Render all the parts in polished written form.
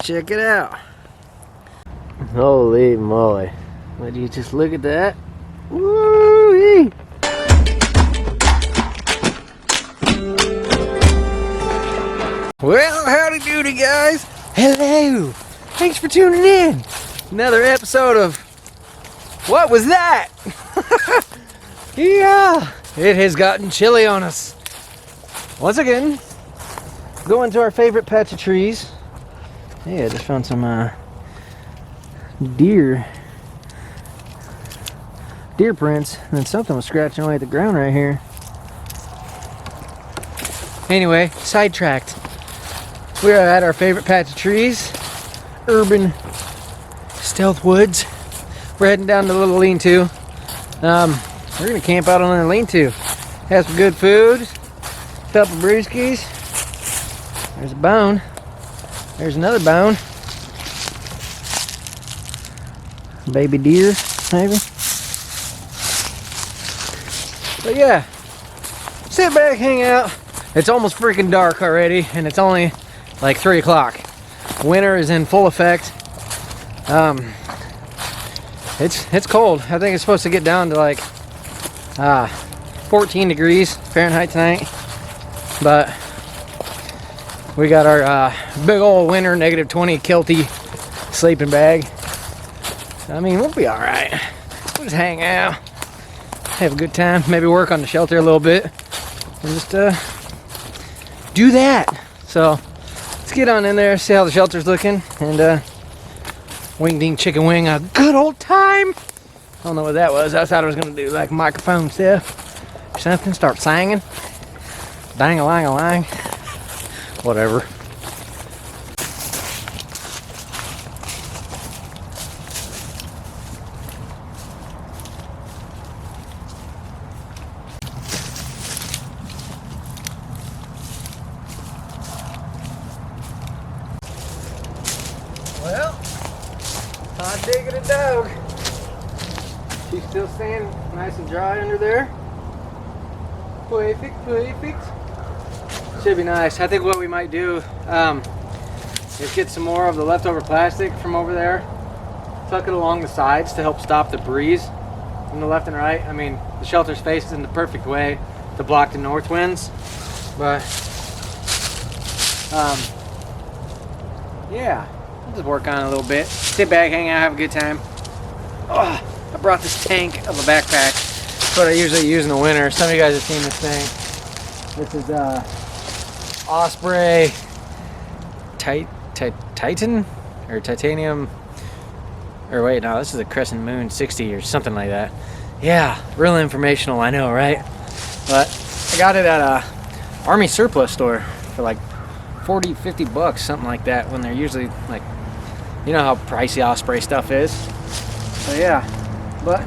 Check it out. Holy moly. Would you just look at that? Woo-wee! Well, howdy doody, guys. Hello. Thanks for tuning in. Another episode of What Was That? Yeah, it has gotten chilly on us. Once again, going to our favorite patch of trees. Yeah, I just found some deer prints, and then something was scratching away at the ground right here. Anyway, sidetracked. We are at our favorite patch of trees, urban stealth woods. We're heading down to the little lean-to. We're gonna camp out on the lean-to. Have some good food, a couple brewskis. There's a bone. There's another bone. Baby deer, maybe. But yeah, sit back, hang out. It's almost freaking dark already, and it's only like 3 o'clock. Winter is in full effect. It's cold. I think it's supposed to get down to like 14 degrees Fahrenheit tonight. But we got our big old winter -20 Kelty sleeping bag. I mean, we'll be all right. We'll just hang out, have a good time, maybe work on the shelter a little bit, and just do that. So let's get on in there, see how the shelter's looking, and wing ding chicken wing a good old time. I don't know what that was. I thought I was gonna do like microphone stuff or something, start singing, dang-a-lang-a-lang, whatever. Well, hot digging a dog. She's still staying nice and dry under there. Perfect, perfect. Should be nice. I think what we might do is get some more of the leftover plastic from over there, tuck it along the sides to help stop the breeze from the left and right. I mean, the shelter's faced in the perfect way to block the north winds, but yeah. I'll just work on it a little bit. Sit back, hang out, have a good time. Oh, I brought this tank of a backpack. It's what I usually use in the winter. Some of you guys have seen this thing. This is Osprey Titan or Titanium. Or wait, no, this is a Crescent Moon 60 or something like that. Yeah, real informational, I know, right? But I got it at a Army surplus store for like 40, 50 bucks, something like that, when they're usually like, you know how pricey Osprey stuff is. So yeah, but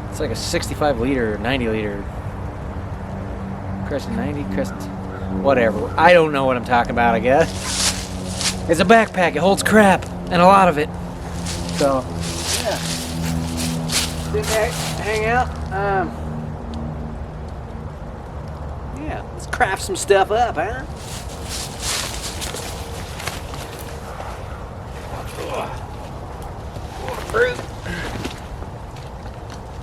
it's like a 65 liter, 90 liter Crescent 90, Crescent, whatever. I don't know what I'm talking about, I guess. It's a backpack, it holds crap, and a lot of it. So, yeah. Sit back, hang out. Yeah, let's craft some stuff up, huh?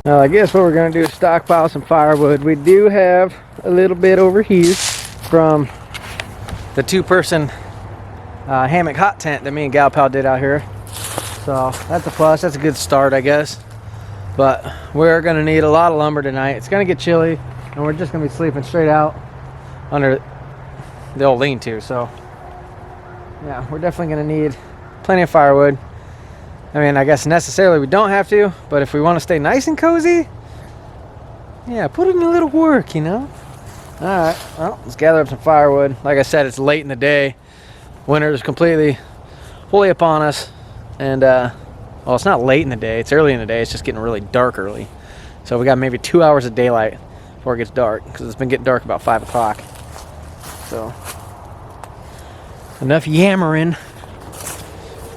Now, I guess what we're going to do is stockpile some firewood. We do have a little bit over here from the 2-person hammock hot tent that me and Gal Pal did out here. So that's a plus. That's a good start, I guess. But we're going to need a lot of lumber tonight. It's going to get chilly, and we're just going to be sleeping straight out under the old lean-to. So yeah, we're definitely going to need plenty of firewood. I mean, I guess necessarily we don't have to, but if we want to stay nice and cozy, yeah, put in a little work, you know? Alright, well, let's gather up some firewood. Like I said, it's late in the day. Winter is fully upon us. And, well, it's not late in the day. It's early in the day. It's just getting really dark early. So we got maybe 2 hours of daylight before it gets dark, because it's been getting dark about 5 o'clock. So, enough yammering.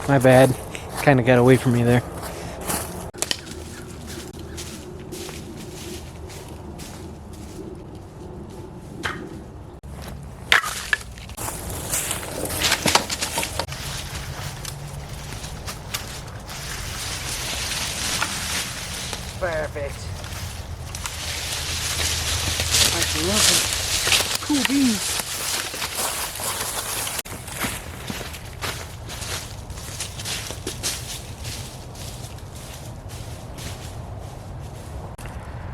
My bad. Kind of got away from me there. Perfect. I love it. Cool beans.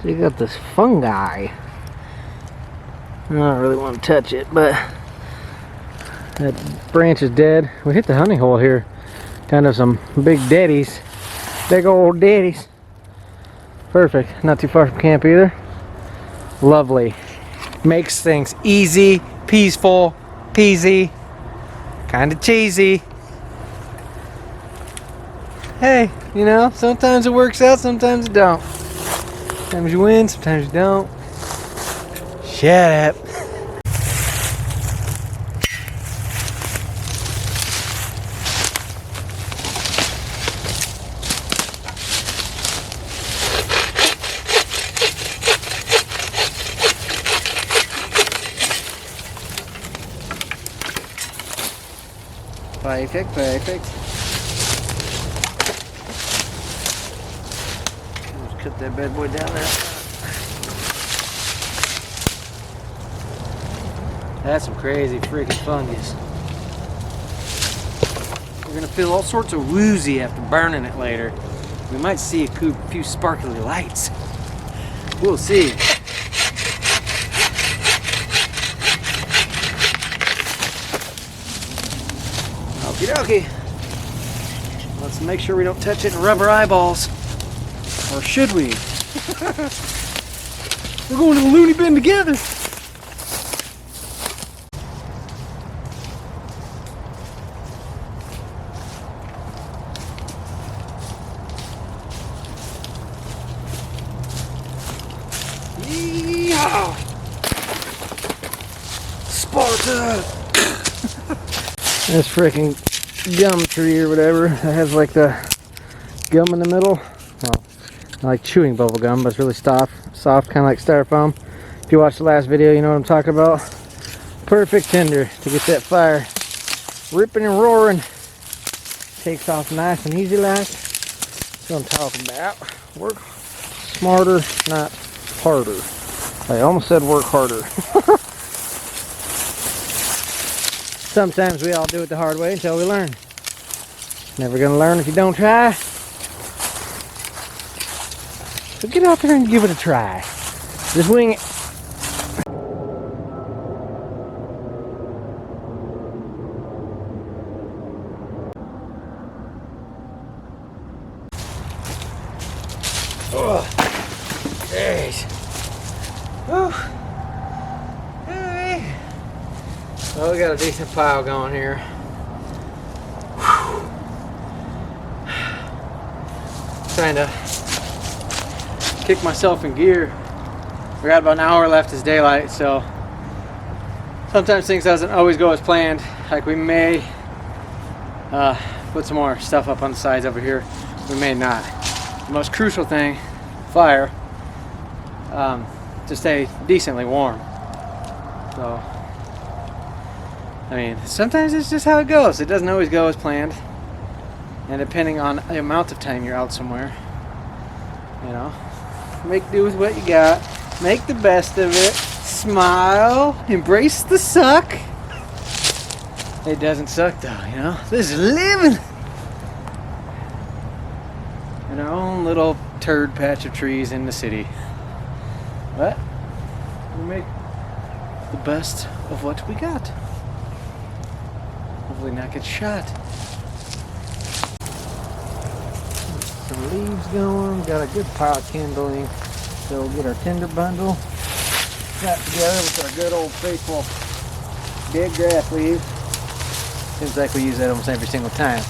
So you got this fungi. I don't really want to touch it, but that branch is dead. We hit the honey hole here. Kind of some big daddies. Big old daddies. Perfect. Not too far from camp either. Lovely. Makes things easy, peaceful, peasy, kind of cheesy. Hey, you know, sometimes it works out, sometimes it don't. Sometimes you win, sometimes you don't. Shut up. Perfect, perfect. Let's cut that bad boy down there. That's some crazy freaking fungus. We're gonna feel all sorts of woozy after burning it later. We might see a few sparkly lights. We'll see. Okie dokie. Let's make sure we don't touch it and rub our eyeballs. Or should we? We're going to the loony bin together. Yeehaw! Sparta! This freaking gum tree or whatever that has like the gum in the middle. Well, I like chewing bubble gum, but it's really soft, kind of like styrofoam. If you watched the last video, you know what I'm talking about. Perfect tinder to get that fire ripping and roaring. Takes off nice and easy like. That's what I'm talking about. Work smarter, not harder. I almost said work harder. Sometimes we all do it the hard way until we learn. Never gonna learn if you don't try. So get out there and give it a try. Just wing it. Oh, jeez. Whew. Hey. Well, we got a decent pile going here. Whew. Trying to kick myself in gear. We got about an hour left as daylight, so sometimes things doesn't always go as planned. Like we may put some more stuff up on the sides over here. We may not. The most crucial thing, fire, to stay decently warm. So, I mean, sometimes it's just how it goes. It doesn't always go as planned. And depending on the amount of time you're out somewhere, you know, make do with what you got. Make the best of it. Smile. Embrace the suck. It doesn't suck though, you know. This is living. In our own little turd patch of trees in the city. But we make the best of what we got. Hopefully not get shot. Some leaves going. Got a good pile of kindling. So we'll get our tinder bundle got together with our good old faithful dead grass leaves. Seems like we use that almost every single time.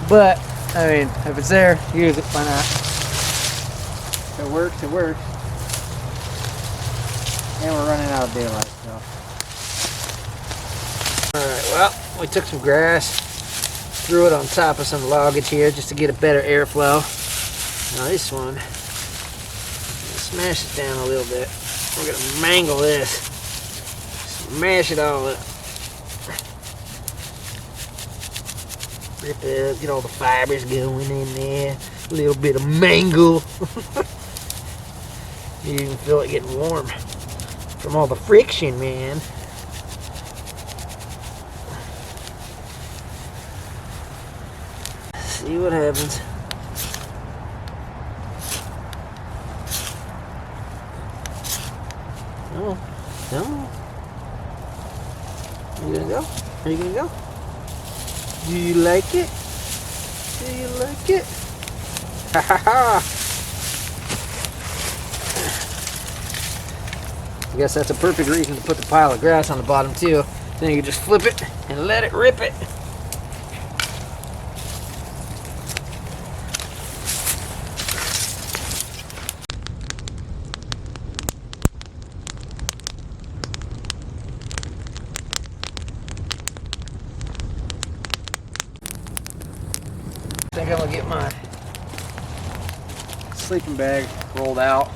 But, I mean, if it's there, use it. Why not? If it works, it works. And we're running out of daylight, so. Alright, well, we took some grass, threw it on top of some loggage here just to get a better airflow. Now this one, smash it down a little bit. We're gonna mangle this. Smash it all up. Rip it up, get all the fibers going in there. A little bit of mangle. You can feel it getting warm from all the friction, man. See what happens. No, no. Are you gonna go? Are you gonna go? Do you like it? Do you like it? Ha ha ha! I guess that's a perfect reason to put the pile of grass on the bottom too. Then you can just flip it and let it rip it. I think I'm gonna get my sleeping bag rolled out.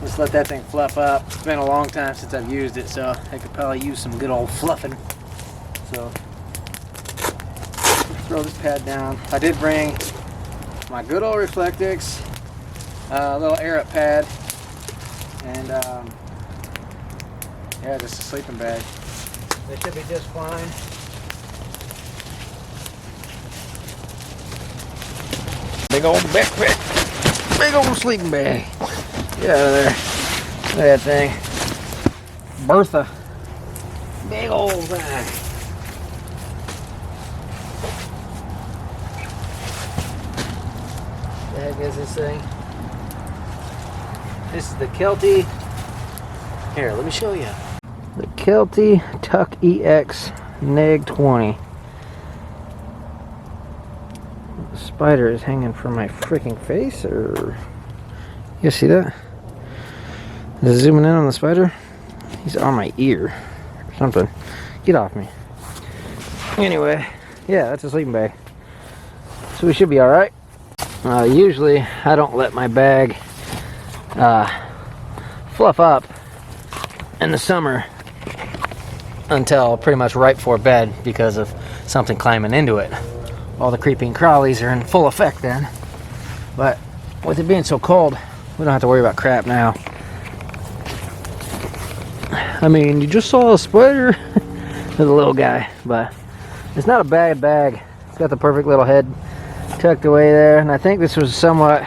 Just let that thing fluff up. It's been a long time since I've used it, so I could probably use some good old fluffing. So, throw this pad down. I did bring my good old Reflectix, a little air up pad, and yeah, just a sleeping bag. They should be just fine. Big old backpack, big old sleeping bag. Get out of there. Look at that thing. Bertha. Big old thing. What the heck is this thing? This is the Kelty. Here, let me show you. The Kelty Tuck EX Neg 20. The spider is hanging from my freaking face, or you see that? Is it zooming in on the spider? He's on my ear or something. Get off me. Anyway, yeah, that's a sleeping bag. So we should be alright. Usually I don't let my bag fluff up in the summer until pretty much right before bed because of something climbing into it. All the creeping crawlies are in full effect then. But with it being so cold, we don't have to worry about crap now. I mean, you just saw a spider. There's a little guy, but it's not a bad bag. It's got the perfect little head tucked away there, and I think this was somewhat,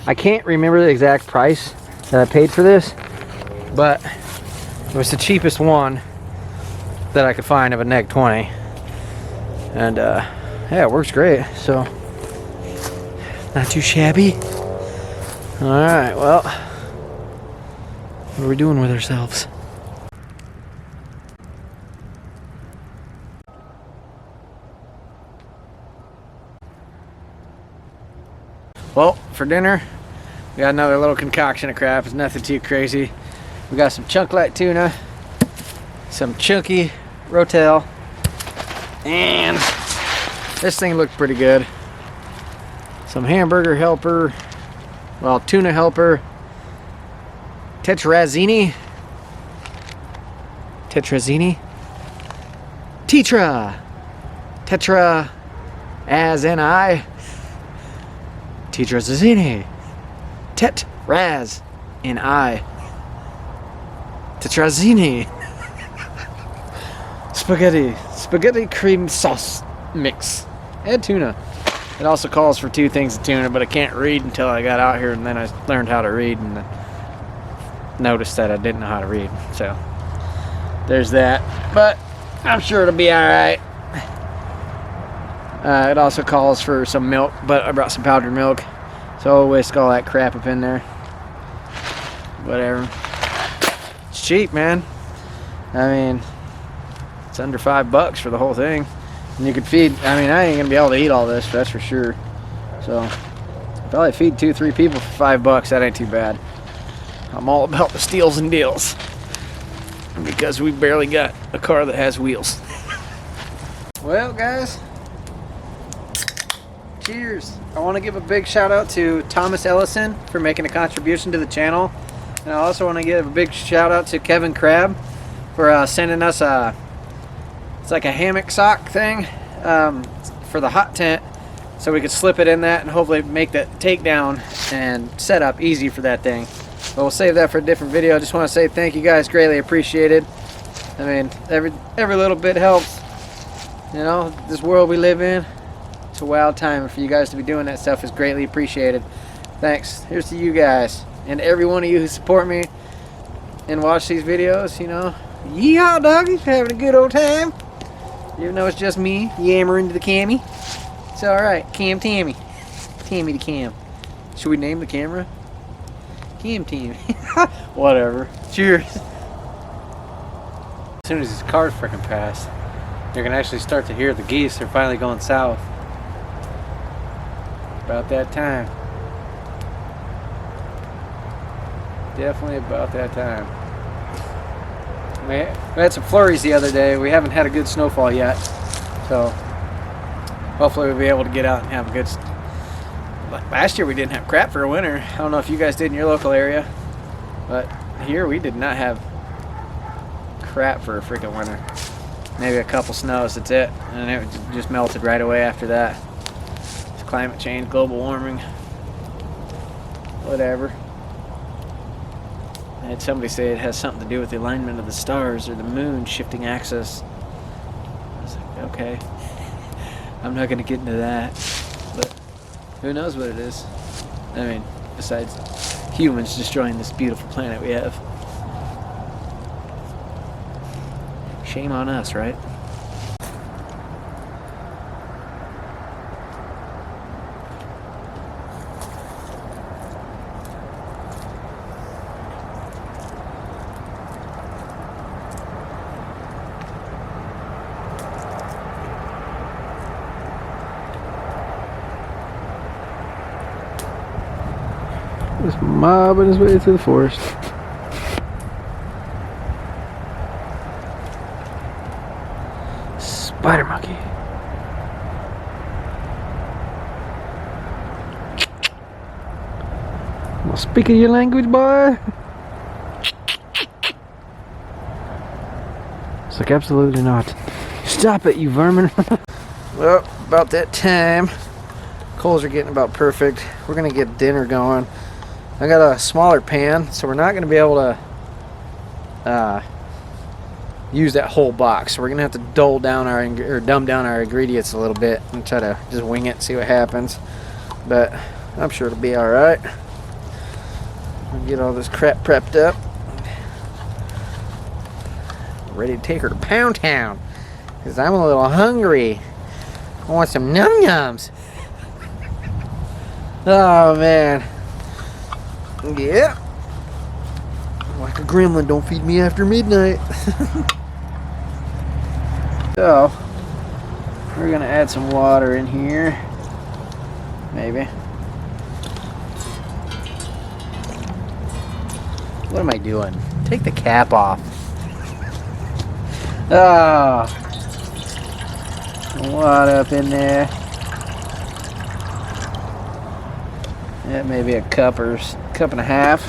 I can't remember the exact price that I paid for this, but it was the cheapest one that I could find of a Neg 20, and yeah, it works great, so not too shabby. Alright, well, what are we doing with ourselves? Well, for dinner, we got another little concoction of crap. It's nothing too crazy. We got some chunk light tuna, some chunky rotel, and this thing looked pretty good. Some hamburger helper, well, tuna helper, tetra, as in I, tetrazzini, raz in I, tetrazzini, spaghetti cream sauce mix, and tuna. It also calls for 2 things of tuna, but I can't read until I got out here, and then I learned how to read and noticed that I didn't know how to read. So there's that, but I'm sure it'll be alright. It also calls for some milk, but I brought some powdered milk, so I'll whisk all that crap up in there. Whatever. It's cheap, man. I mean, it's under $5 for the whole thing. And you could feed, I mean, I ain't gonna be able to eat all this, that's for sure. So, probably feed 2-3 people for $5, that ain't too bad. I'm all about the steals and deals. Because we barely got a car that has wheels. Well, guys, cheers. I want to give a big shout out to Thomas Ellison for making a contribution to the channel. And I also want to give a big shout out to Kevin Crabb for sending us it's like a hammock sock thing for the hot tent, so we could slip it in that and hopefully make that takedown and setup easy for that thing. But we'll save that for a different video. I just want to say thank you guys, greatly appreciated. I mean, every little bit helps. You know, this world we live in, it's a wild time, and for you guys to be doing that stuff is greatly appreciated. Thanks. Here's to you guys and every one of you who support me and watch these videos. You know, yeehaw, doggies, having a good old time. Even though it's just me yammering to the cammy, it's all right. Cam Tammy, Tammy the Cam. Should we name the camera? Cam Tammy. Whatever. Cheers. As soon as these cars freaking pass, you're gonna actually start to hear the geese. They're finally going south. About that time. Definitely about that time. We had some flurries the other day. We haven't had a good snowfall yet, so hopefully we'll be able to get out and have a good. Last year we didn't have crap for a winter. I don't know if you guys did in your local area, but here we did not have crap for a freaking winter. Maybe a couple snows, that's it, and it just melted right away after that. It's climate change, global warming, whatever. I had somebody say it has something to do with the alignment of the stars or the moon shifting axis. I was like, okay. I'm not going to get into that. But who knows what it is? I mean, besides humans destroying this beautiful planet we have. Shame on us, right? Just mobbing his way through the forest. Spider monkey. Well, speaking your language, boy. It's like, absolutely not. Stop it, you vermin. Well, about that time. Coals are getting about perfect. We're gonna get dinner going. I got a smaller pan, so we're not gonna be able to use that whole box. So we're gonna have to dumb down our ingredients a little bit and try to just wing it, see what happens. But I'm sure it'll be all right. We'll get all this crap prepped up, ready to take her to Pound Town, because I'm a little hungry. I want some num nums. Oh man. Yeah. Like a gremlin, don't feed me after midnight. So, we're gonna add some water in here. Maybe. What am I doing? Take the cap off. Oh. Water up in there. Yeah, maybe a cup or cup and a half,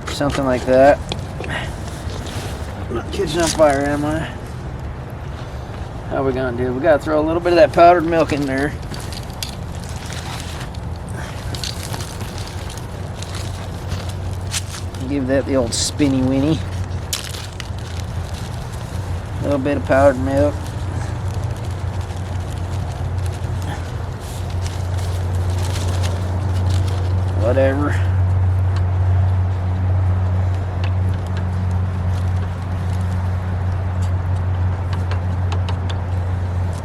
something like that. I'm not catching on fire, am I? How are we gonna do? We gotta throw a little bit of that powdered milk in there. Give that the old spinny winny. A little bit of powdered milk. Whatever.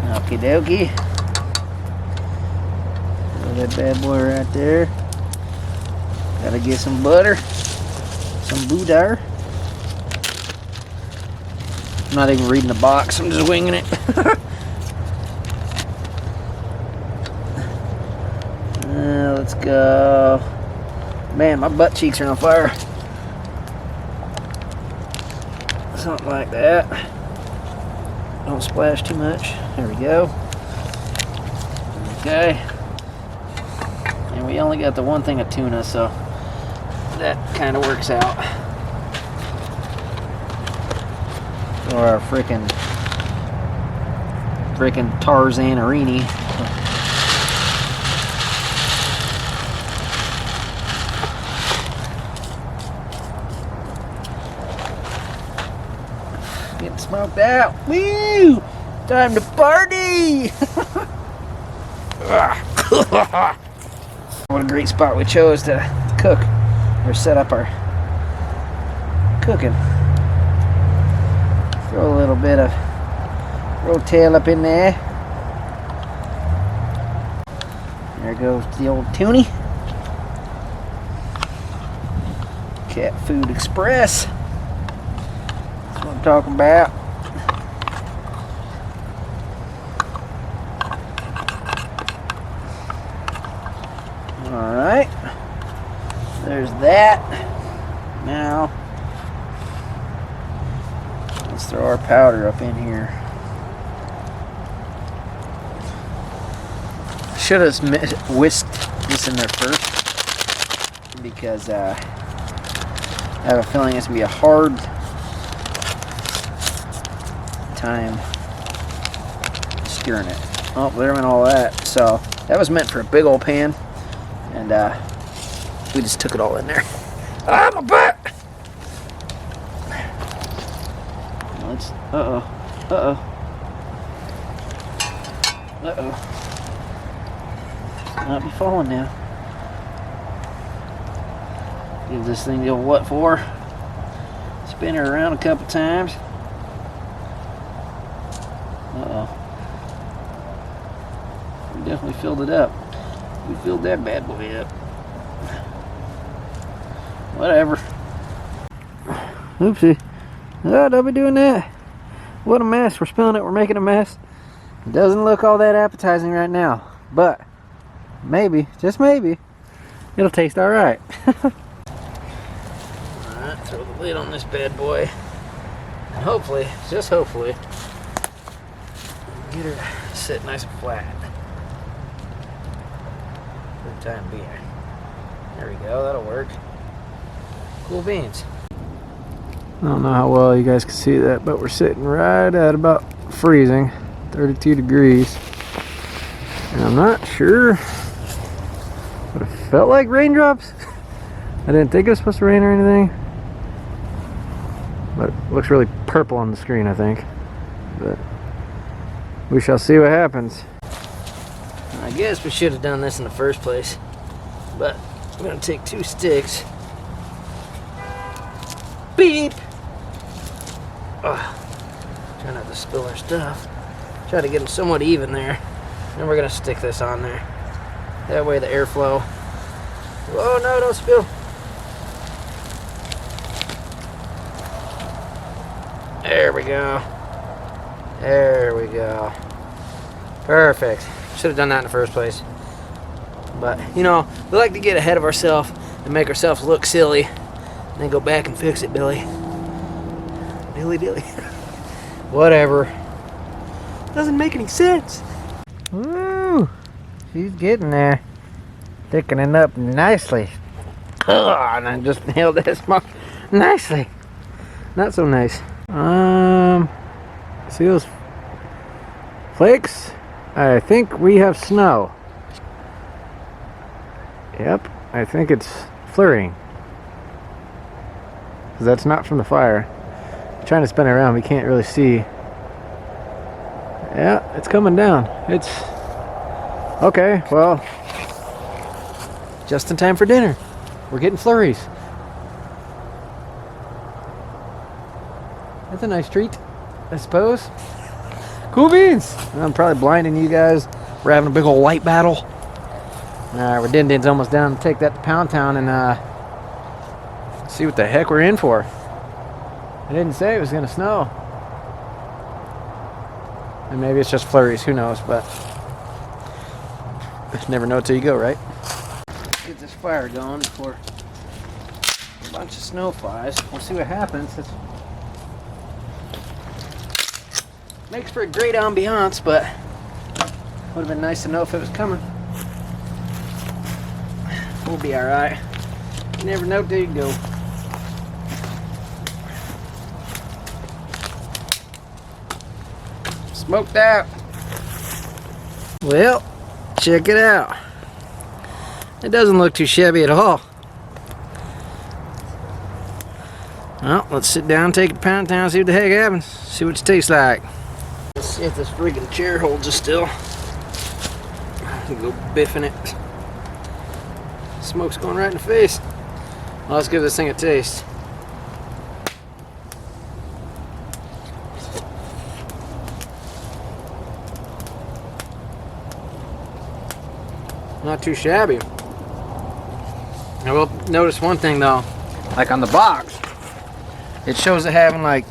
Okie dokie. Throw that bad boy right there. Gotta get some butter. Some boudin. I'm not even reading the box, I'm just winging it. Let's go. Man, my butt cheeks are on fire. Something like that. Don't splash too much. There we go. Okay. And we only got the one thing of tuna, so that kind of works out. Or our frickin' Tarzanarini. smoked out. Woo! Time to party! What a great spot we chose to cook or set up our cooking. Throw a little bit of rotel up in there. There goes the old toonie. Cat Food Express. That's what I'm talking about. Alright. There's that. Now, let's throw our powder up in here. Should have whisked this in there first because I have a feeling it's going to be a hard time stirring it. Oh, there went all that. So that was meant for a big old pan, and we just took it all in there. Ah, my butt! Let's. Not be falling now. Give this thing the old what for. Spin her around a couple times. We definitely filled it up. We filled that bad boy up. Whatever. Oopsie. Oh, don't be doing that. What a mess. We're spilling it. We're making a mess. It doesn't look all that appetizing right now. But maybe, just maybe, it'll taste alright. Alright, throw the lid on this bad boy. And hopefully, just hopefully, get her to sit nice and flat. For the time being. There we go, that'll work. Cool beans. I don't know how well you guys can see that, but we're sitting right at about freezing, 32 degrees. And I'm not sure, but it felt like raindrops. I didn't think it was supposed to rain or anything. But it looks really purple on the screen, I think. But we shall see what happens. I guess we should have done this in the first place. But I'm going to take 2 sticks. Beep! Try not to spill our stuff. Try to get them somewhat even there. Then we're going to stick this on there. That way the airflow. Oh no, don't spill. There we go. There we go. Perfect. Should have done that in the first place. But, you know, we like to get ahead of ourselves and make ourselves look silly. And then go back and fix it, Billy. Dilly. Whatever. Doesn't make any sense. Woo! She's getting there. Thickening up nicely. And I just nailed that smoke nicely. Not so nice. See those flakes? I think we have snow. Yep, I think it's flurrying. That's not from the fire. I'm trying to spin it around, we can't really see. Yeah, it's coming down. It's okay. Well, Just in time for dinner. We're getting flurries. That's a nice treat, I suppose. Cool beans. I'm probably blinding you guys. We're having a big old light battle. Our din-din's almost down to take that to Pound Town and see what the heck we're in for. I didn't say it was gonna snow. And maybe it's just flurries, who knows, but never know till you go, right? Get this fire going before a bunch of snow flies. We'll see what happens. Makes for a great ambiance, but would have been nice to know if it was coming. We'll be alright. You never know till you go. Smoked out. Well, check it out. It doesn't look too shabby at all. Well, let's sit down, take a pound down, see what the heck happens. See what it tastes like. Let's see if this freaking chair holds us still. Go biffing it. Smoke's going right in the face. Well, let's give this thing a taste. Not too shabby. I will notice one thing though, like on the box, it shows it having like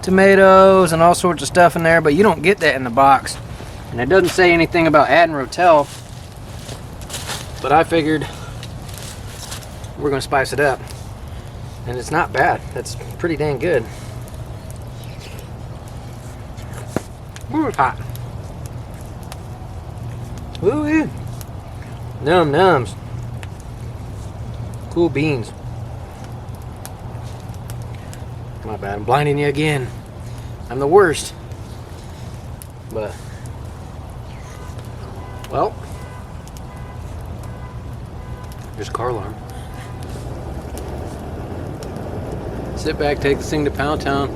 tomatoes and all sorts of stuff in there, but you don't get that in the box. And it doesn't say anything about adding Rotel, but I figured we're gonna spice it up. And it's not bad. That's pretty dang good. Ooh, it's hot. Ooh, yeah. Num nums. Cool beans. My bad, I'm blinding you again. I'm the worst. But, well, there's a car alarm. Sit back, take this thing to Pound Town.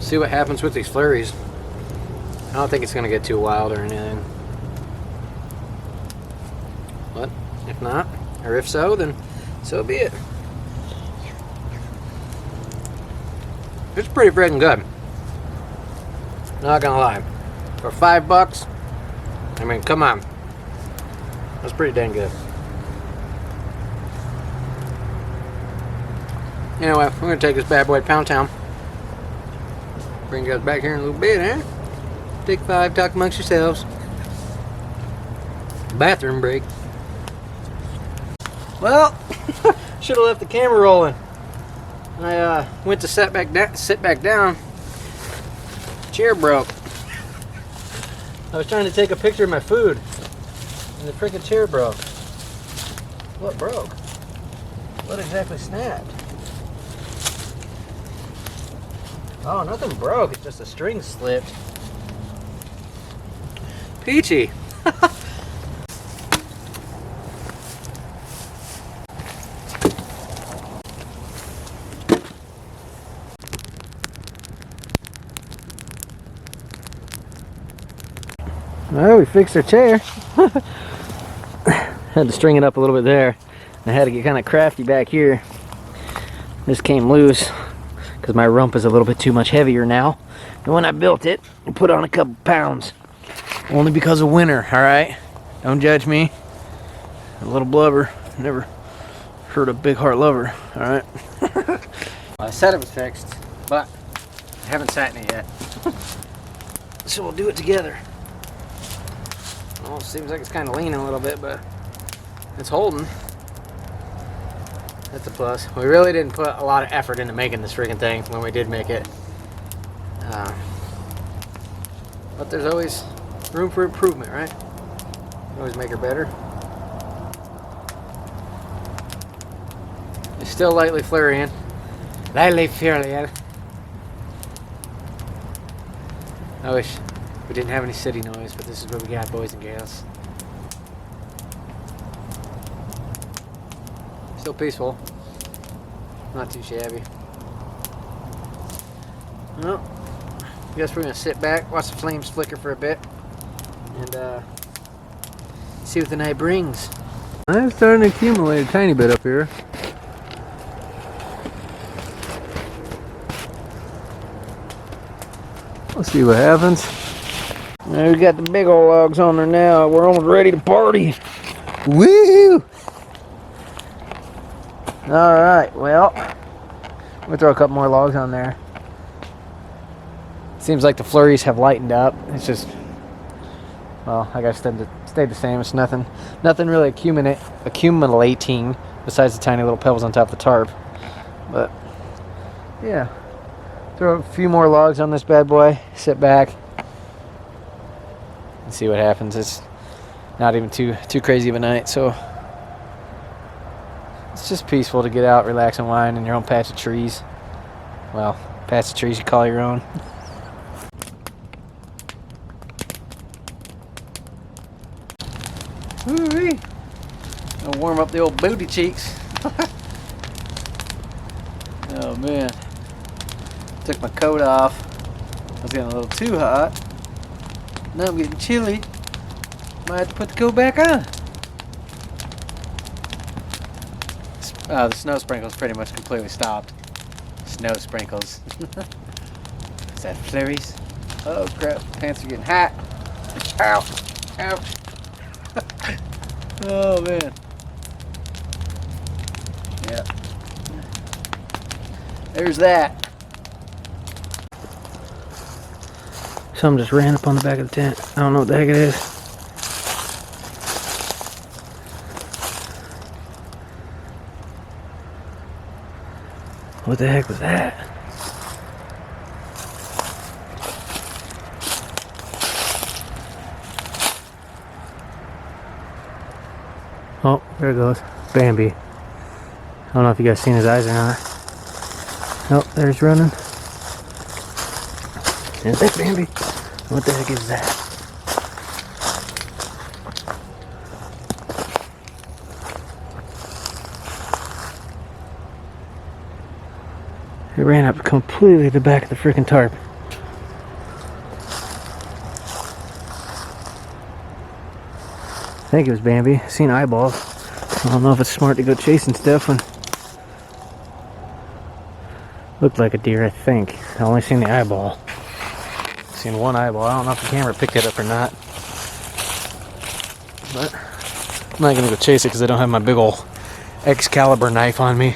See what happens with these flurries. I don't think it's gonna get too wild or anything. But if not, or if so, then so be it. It's pretty freaking good. Not gonna lie. For $5, I mean, come on. That's pretty dang good. Anyway, we're gonna take this bad boy to Pound Town. Bring you guys back here in a little bit, eh? Take 5, talk amongst yourselves. Bathroom break. Well, should have left the camera rolling. I went to sit back down. Chair broke. I was trying to take a picture of my food, and the freaking chair broke. What broke? What exactly snapped? Oh, nothing broke. It's just a string slipped. Peachy. Well, we fixed our chair. Had to string it up a little bit there. I had to get kind of crafty back here. This came loose because my rump is a little bit too much heavier now. And when I built it, I put on a couple pounds. Only because of winter, alright? Don't judge me. A little blubber. Never hurt a big heart lover, alright? I said it was fixed, but I haven't sat in it yet. So we'll do it together. Well, it seems like it's kind of leaning a little bit, but it's holding. That's a plus. We really didn't put a lot of effort into making this freaking thing when we did make it. But there's always room for improvement, right? Always make her better. It's still lightly flurrying. Lightly flurrying. I wish we didn't have any city noise, but this is what we got, boys and girls. Still peaceful. Not too shabby. Well, I guess we're gonna sit back, watch the flames flicker for a bit, and see what the night brings. I'm starting to accumulate a tiny bit up here. Let's see what happens. Now we got the big old logs on there now. We're almost ready to party. Woo! Alright, well, we'll throw a couple more logs on there. Seems like the flurries have lightened up. It's just, well, I guess it stayed the same. It's nothing really accumulating besides the tiny little pebbles on top of the tarp. But, yeah. Throw a few more logs on this bad boy, sit back, and see what happens. It's not even too crazy of a night, so it's just peaceful to get out, relax, and wind in your own patch of trees. Well, patch of trees you call your own. Woo-wee. Gonna warm up the old booty cheeks. Oh man. Took my coat off. I was getting a little too hot. Now I'm getting chilly. Might have to put the coat back on. The snow sprinkles pretty much completely stopped. Snow sprinkles. Is that flurries? Oh crap, pants are getting hot. Ouch, ouch. Oh man. Yeah. There's that. Something just ran up on the back of the tent. I don't know what the heck it is. What the heck was that? Oh, there it goes. Bambi. I don't know if you guys seen his eyes or not. Oh, there's running. Is that Bambi? What the heck is that? It ran up completely the back of the freaking tarp. I think it was Bambi. I seen eyeballs. I don't know if it's smart to go chasing stuff when looked like a deer, I think. I only seen the eyeball. Seen one eyeball. I don't know if the camera picked it up or not. But I'm not gonna go chase it because I don't have my big ol' Excalibur knife on me.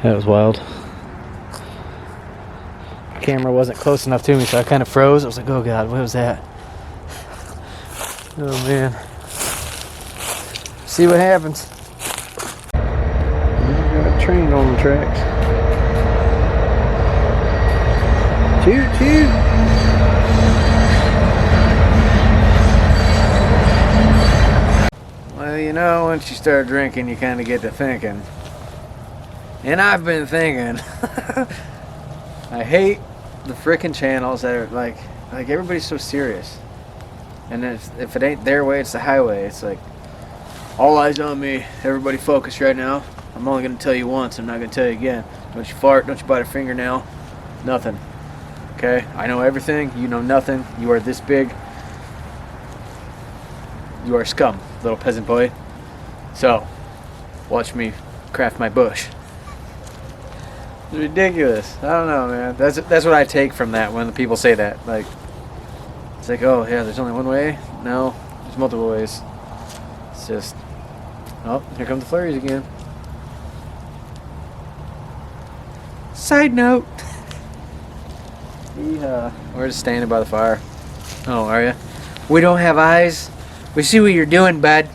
That was wild. The camera wasn't close enough to me, so I kind of froze. I was like, oh god, what was that? Oh man. See what happens. Got a train on the tracks. Toot toot. Well, you know, once you start drinking, you kind of get to thinking. And I've been thinking. I hate the frickin' channels that are like everybody's so serious. And if it ain't their way, it's the highway. It's like, all eyes on me. Everybody focus right now. I'm only going to tell you once. I'm not going to tell you again. Don't you fart. Don't you bite a fingernail. Nothing. Okay? I know everything. You know nothing. You are this big. You are scum, little peasant boy. So, watch me craft my bush. It's ridiculous. I don't know, man. That's what I take from that when the people say that. Like, it's like, oh yeah, there's only one way. No, there's multiple ways. It's just, oh, here come the flurries again. Side note. We're just standing by the fire. Oh, are you? We don't have eyes. We see what you're doing, bud.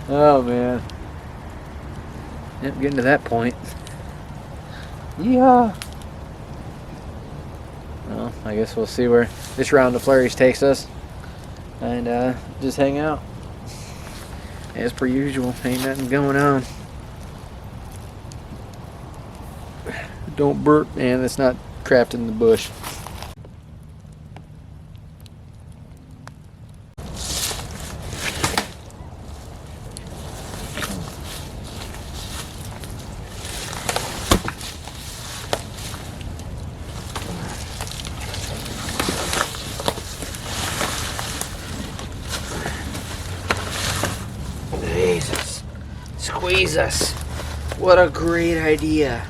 Oh man. Yep, getting to that point. Yeah. Well, I guess we'll see where this round of flurries takes us. And just hang out. As per usual, ain't nothing going on. Don't burp, and it's not crafted in the bush. Jesus, squeeze us. What a great idea.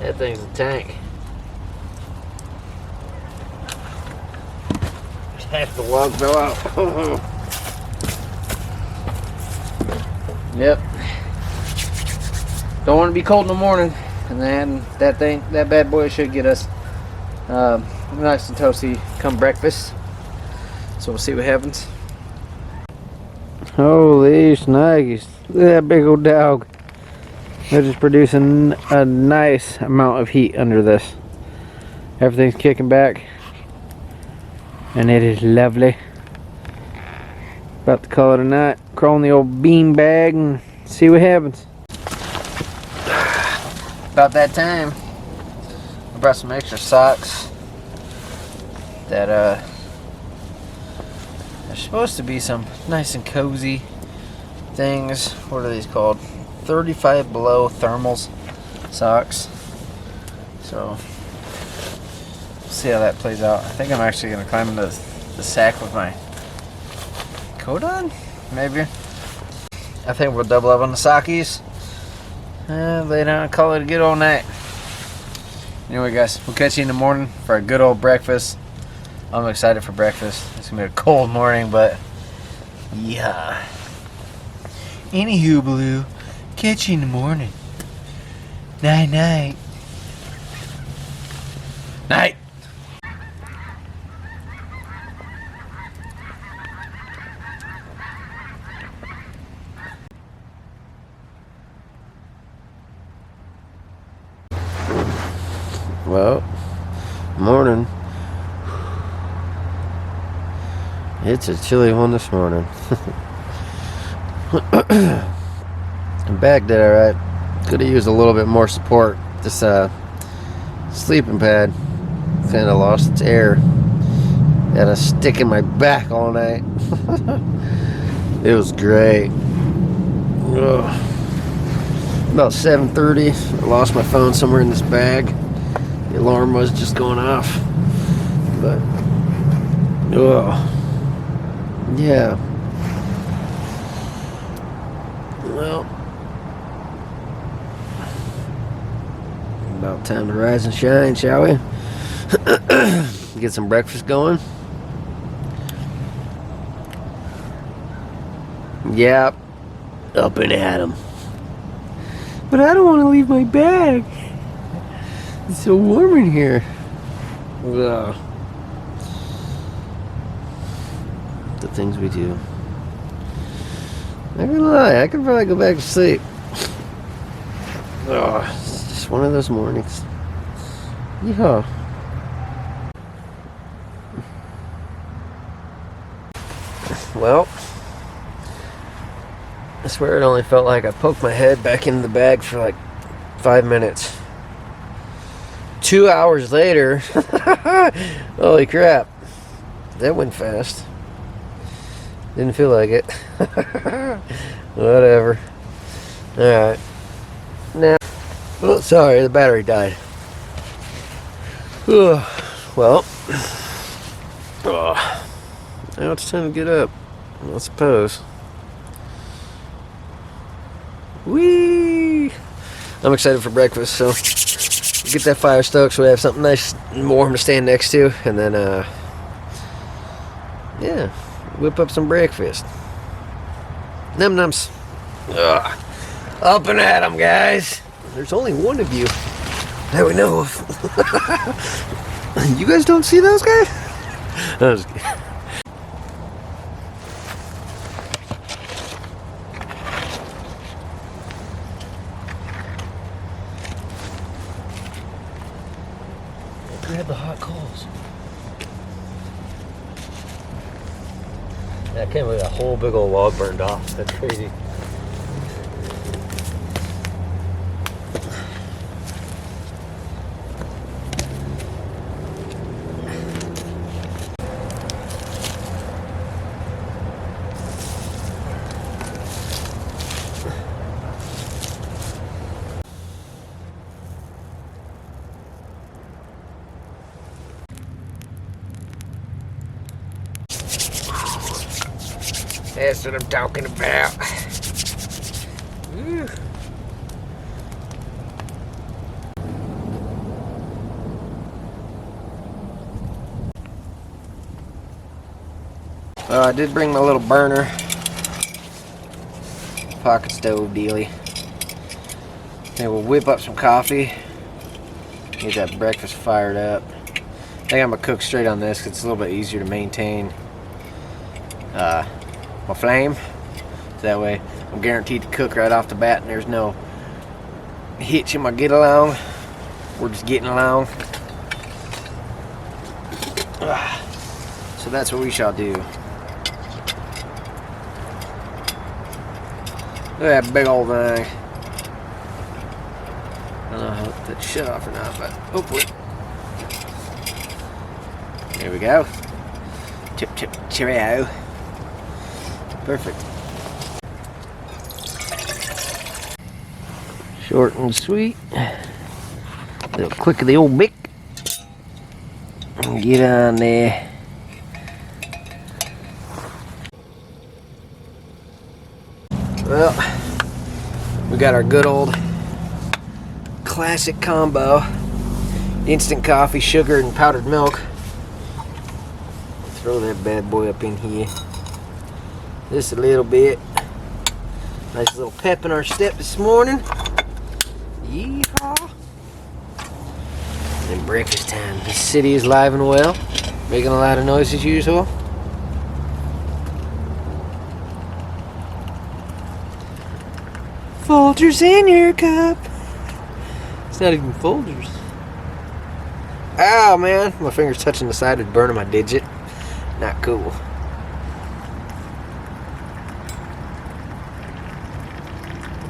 That thing's a tank. Half the log fell out. Yep. Don't want to be cold in the morning, and then that bad boy should get us nice and toasty come breakfast. So we'll see what happens. Holy snuggies! Look at that big old dog. They're just producing a nice amount of heat under this. Everything's kicking back, and it is lovely. About to call it a night. Crawl in the old bean bag and see what happens. About that time, I brought some extra socks that they're supposed to be some nice and cozy things. What are these called? 35 below thermals socks. So see how that plays out. I think I'm actually gonna climb into the sack with my coat on, maybe. I think we'll double up on the sockies and lay down and call it a good old night. Anyway, guys, we'll catch you in the morning for a good old breakfast. I'm excited for breakfast. It's gonna be a cold morning, but yeah. Anywho, Blue, catch you in the morning. Night, night. Night. Well, morning. It's a chilly one this morning. The bag did alright. Could have used a little bit more support. This sleeping pad kind of lost its air. Had a stick in my back all night. It was great. Ugh. About 7:30, I lost my phone somewhere in this bag. The alarm was just going off. But, yeah. Well, about time to rise and shine, shall we? Get some breakfast going. Yep, up and at 'em. But I don't want to leave my bag. It's so warm in here. Ugh. The things we do. Not gonna lie, I could probably go back to sleep. Ugh, it's just one of those mornings. Yeah. Well, I swear it only felt like I poked my head back into the bag for like 5 minutes. 2 hours later, holy crap, that went fast. Didn't feel like it. Whatever. Alright. Now, oh, sorry, the battery died. Well, now it's time to get up, I suppose. Whee! I'm excited for breakfast, so get that fire stoked so we have something nice and warm to stand next to, and then, yeah, whip up some breakfast. Num-nums. Up and at 'em, guys. There's only one of you that we know of. You guys don't see those guys? I was kidding. Grab the hot coals. I can't believe a whole big old log burned off. That's crazy. That's what I'm talking about. Woo. I did bring my little burner. Pocket stove dealy. And we'll whip up some coffee. Get that breakfast fired up. I think I'm gonna cook straight on this because it's a little bit easier to maintain my flame. So that way I'm guaranteed to cook right off the bat and there's no hitch in my get along. We're just getting along. So that's what we shall do. Look at that big old thing. I don't know if that shut off or not, but hopefully. There we go. Chip, chip, cheerio. Perfect. Short and sweet. Little quick of the old Bic. Get on there. Well, we got our good old classic combo. Instant coffee, sugar, and powdered milk. Throw that bad boy up in here. Just a little bit. Nice little pep in our step this morning. Yeehaw. And breakfast time. The city is live and well. Making a lot of noise as usual. Folgers in your cup. It's not even Folgers. Ow, man. My finger's touching the side of burning my digit. Not cool.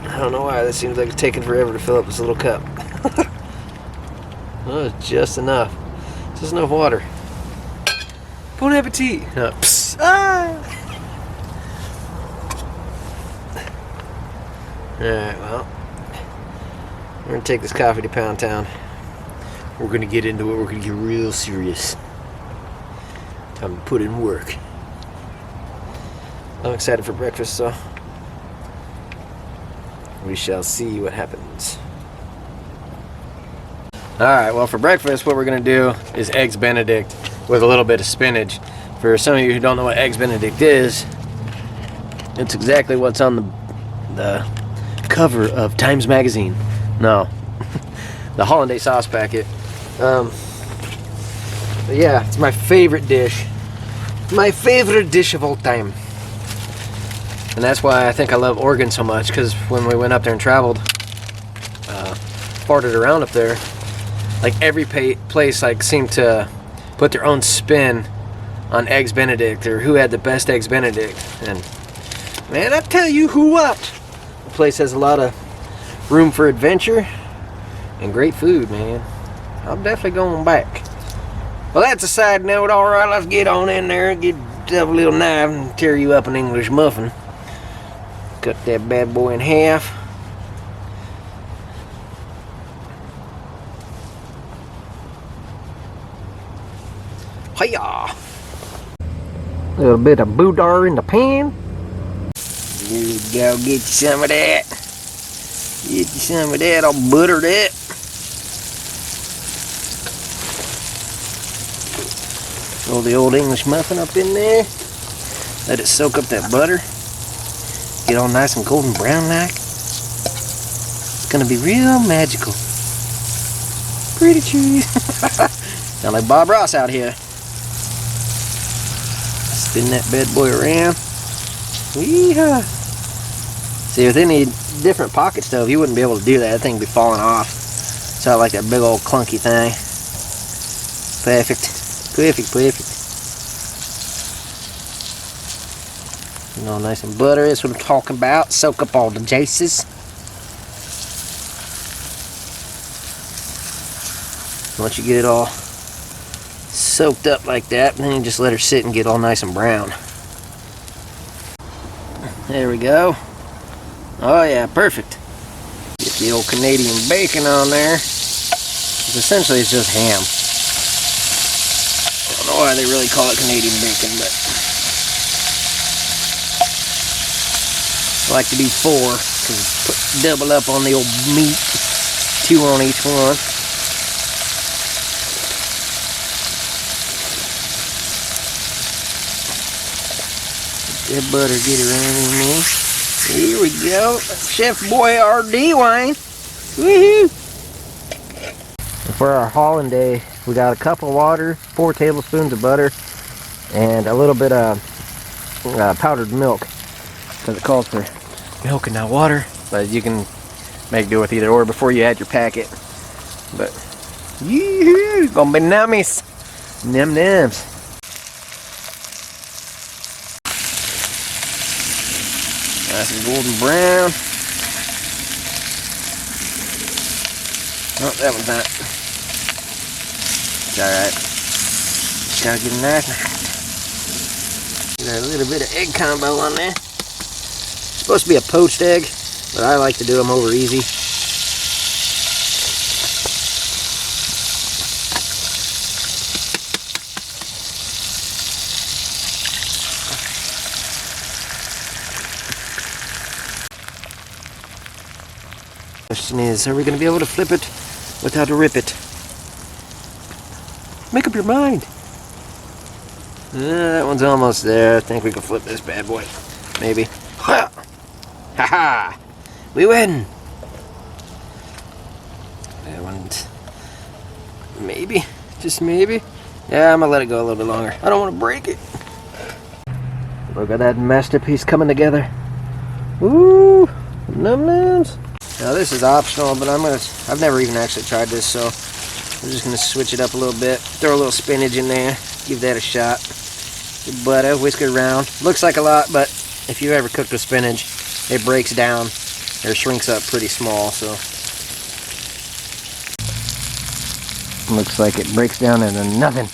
I don't know why. That seems like it's taking forever to fill up this little cup. Oh, it's just enough. Just enough water. Bon appetit. Ah! Alright, well. We're going to take this coffee to Pound Town. We're going to get into it. We're going to get real serious. Time to put in work. I'm excited for breakfast, so we shall see what happens. Alright, well, for breakfast, what we're going to do is Eggs Benedict with a little bit of spinach. For some of you who don't know what Eggs Benedict is, it's exactly what's on the cover of Times Magazine. No, the hollandaise sauce packet. But yeah, it's my favorite dish. My favorite dish of all time. And that's why I think I love Oregon so much, because when we went up there and traveled, farted around up there, like every place like seemed to put their own spin on Eggs Benedict, or who had the best Eggs Benedict. And man, I tell you who what, the place has a lot of room for adventure and great food, man. I'm definitely going back. Well, that's a side note. All right, let's get on in there and get yourself a little knife and tear you up an English muffin. Cut that bad boy in half. Hiya! A little bit of boudin in the pan. Here we go. Get you some of that. Get you some of that. I'll butter that. Throw the old English muffin up in there. Let it soak up that butter. Get all nice and golden brown like. It's gonna be real magical. Pretty cheese. Sound like Bob Ross out here. Spin that bad boy around. Yeehaw. See, with any different pocket stove, you wouldn't be able to do that. That thing would be falling off. So I like that big old clunky thing. Perfect. Perfect, perfect. You know, nice and buttery. That's what I'm talking about. Soak up all the juices. Once you get it all soaked up like that, then you just let her sit and get all nice and brown. There we go. Oh yeah, perfect. Get the old Canadian bacon on there. Essentially it's just ham. I don't know why they really call it Canadian bacon, but I like to do 4 because double up on the old meat. 2 on each one. That butter get around in there. Here we go. Chef Boy RD wine. Woohoo! For our hollandaise, we got a cup of water, 4 tablespoons of butter, and a little bit of powdered milk. Because it calls for milk and not water. But you can make do with either or before you add your packet. But, yoo-hoo! Gonna be nummies. Num-nums. Nice and golden brown. Oh, that one's not. It's alright. Just gotta get them nice and hot. Get a little bit of egg combo on there. It's supposed to be a poached egg, but I like to do them over easy. Question is, are we going to be able to flip it without a rip it? Make up your mind. That one's almost there. I think we can flip this bad boy. Maybe. Ha! Ha ha! We win! That one's... maybe. Just maybe. Yeah, I'm going to let it go a little bit longer. I don't want to break it. Look at that masterpiece coming together. Ooh! Num-nums! Now this is optional, but I've never even actually tried this, so I'm just gonna switch it up a little bit. Throw a little spinach in there, give that a shot. Good butter, whisk it around. Looks like a lot, but if you've ever cooked with spinach, it breaks down or shrinks up pretty small, so. Looks like it breaks down into nothing.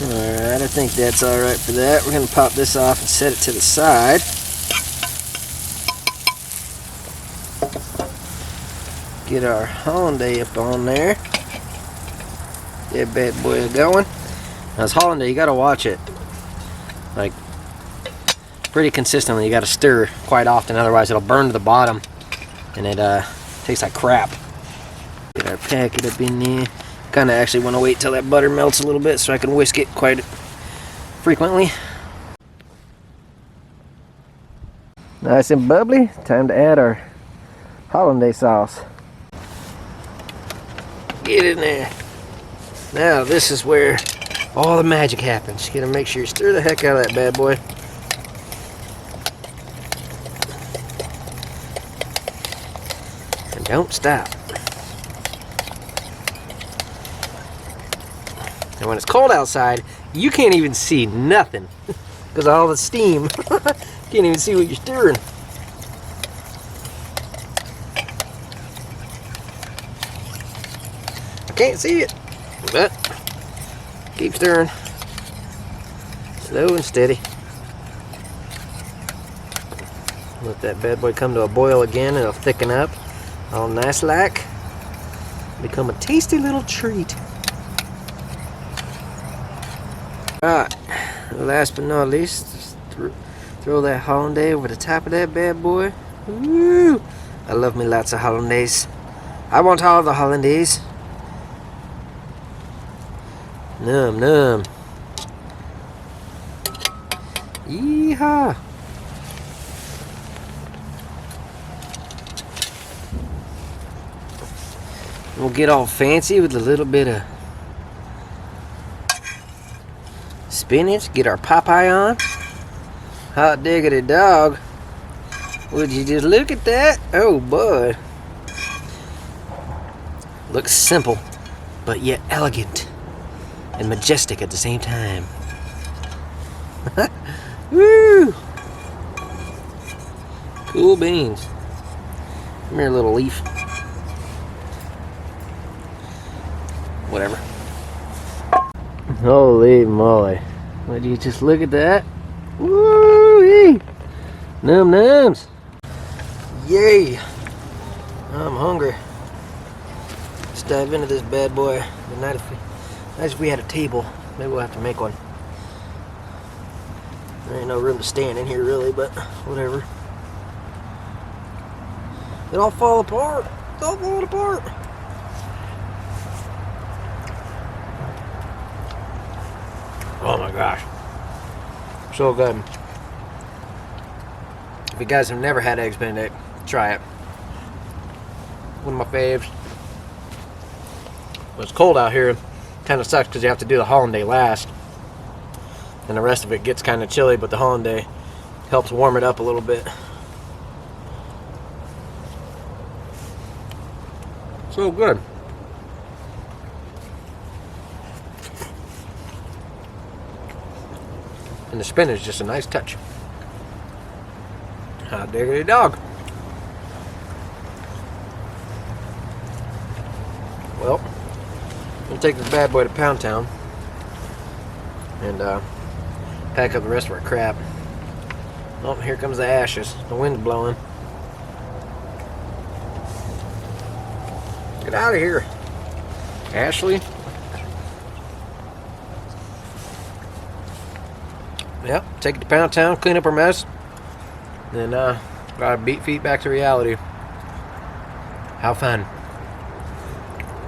Alright, I think that's alright for that. We're gonna pop this off and set it to the side. Get our hollandaise up on there. That bad boy is going. Now this hollandaise, you gotta watch it. Like, pretty consistently. You gotta stir quite often, otherwise it'll burn to the bottom and it tastes like crap. Get our packet up in there. Kinda actually wanna wait till that butter melts a little bit so I can whisk it quite frequently. Nice and bubbly. Time to add our hollandaise sauce. Get in there. Now this is where all the magic happens. You gotta make sure you stir the heck out of that bad boy. And don't stop. And when it's cold outside, you can't even see nothing because of all the steam. You can't even see what you're stirring. Can't see it, but keep stirring. Slow and steady. Let that bad boy come to a boil again. It'll thicken up all nice like. Become a tasty little treat. Alright, last but not least, just throw that hollandaise over the top of that bad boy. Woo! I love me lots of hollandaise. I want all the hollandaise. Num num. Yeehaw. We'll get all fancy with a little bit of spinach. Get our Popeye on. Hot diggity dog. Would you just look at that? Oh boy. Looks simple, but yet elegant and majestic at the same time. Woo! Cool beans. Come here, little leaf. Whatever. Holy moly. Would you just look at that? Woo-wee! Num nums. Yay! I'm hungry. Let's dive into this bad boy. But not if we had a table. Maybe we'll have to make one. There ain't no room to stand in here really, but whatever. It all fall apart. It's all falling apart. Oh my gosh. So good. If you guys have never had Eggs Benedict, try it. One of my faves. When it's cold out here, kind of sucks because you have to do the hollandaise last. And the rest of it gets kind of chilly, but the hollandaise helps warm it up a little bit. So good. And the spinach is just a nice touch. Hot diggity dog. Well, I'm gonna take this bad boy to Pound Town and pack up the rest of our crap. Oh, here comes the ashes. The wind's blowing. Get out of here, Ashley. Yep, take it to Pound Town, clean up our mess, and gotta beat feet back to reality. How fun.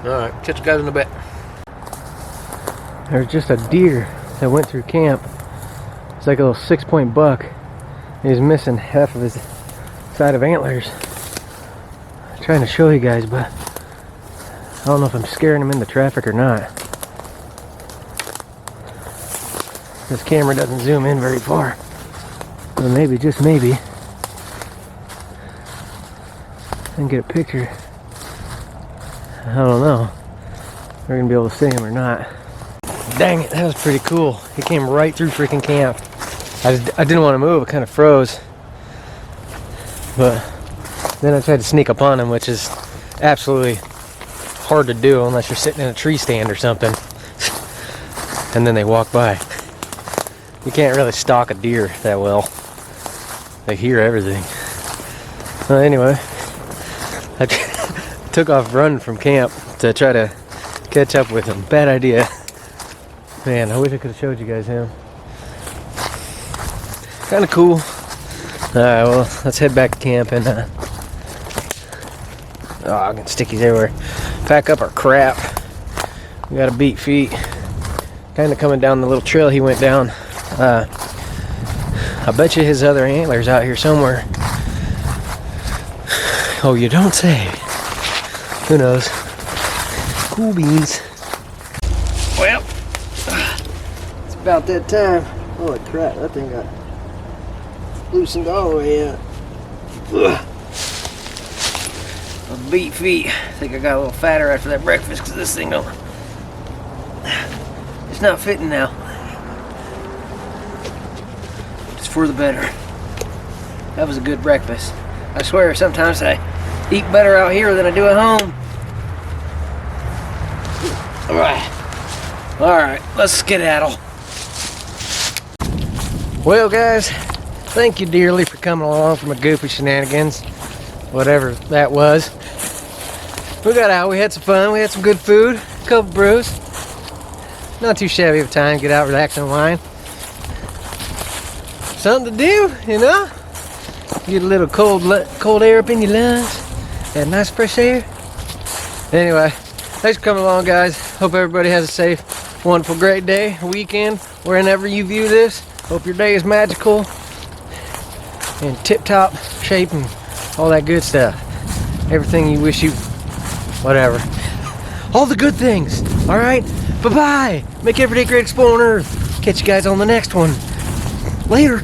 Alright, catch you guys in a bit. There's just a deer that went through camp. It's like a little 6-point buck. He's missing half of his side of antlers. I'm trying to show you guys, but I don't know if I'm scaring him into traffic or not. This camera doesn't zoom in very far. But maybe, just maybe, I can get a picture. I don't know if we're gonna be able to see him or not. Dang it, that was pretty cool. He came right through freaking camp. I didn't want to move, it kind of froze. But then I tried to sneak up on him, which is absolutely hard to do unless you're sitting in a tree stand or something. And then they walk by. You can't really stalk a deer that well. They hear everything. Well, anyway, I took off running from camp to try to catch up with him. Bad idea. Man, I wish I could have showed you guys him. Kind of cool. Alright, well, let's head back to camp and oh, I'm getting stickies everywhere. Pack up our crap. We gotta beat feet. Kind of coming down the little trail he went down. I bet you his other antler's out here somewhere. Oh, you don't say. Who knows? Cool beans. Well, it's about that time. Holy crap, that thing got loosened all the way out. A beat feet. I think I got a little fatter after that breakfast because this thing don't. It's not fitting now. It's for the better. That was a good breakfast. I swear sometimes I eat better out here than I do at home. Alright, let's skedaddle. Well guys, thank you dearly for coming along for my goofy shenanigans. Whatever that was. We got out, we had some fun, we had some good food, a couple brews. Not too shabby of a time, get out, relax and unwind. Something to do, you know? Get a little cold air up in your lungs. That nice fresh air. Anyway, thanks for coming along guys. Hope everybody has a safe, wonderful, great day, weekend, wherever you view this. Hope your day is magical and tip-top shape and all that good stuff. Everything you wish you, whatever. All the good things, all right? Bye-bye. Make every day great, exploring Earth. Catch you guys on the next one. Later.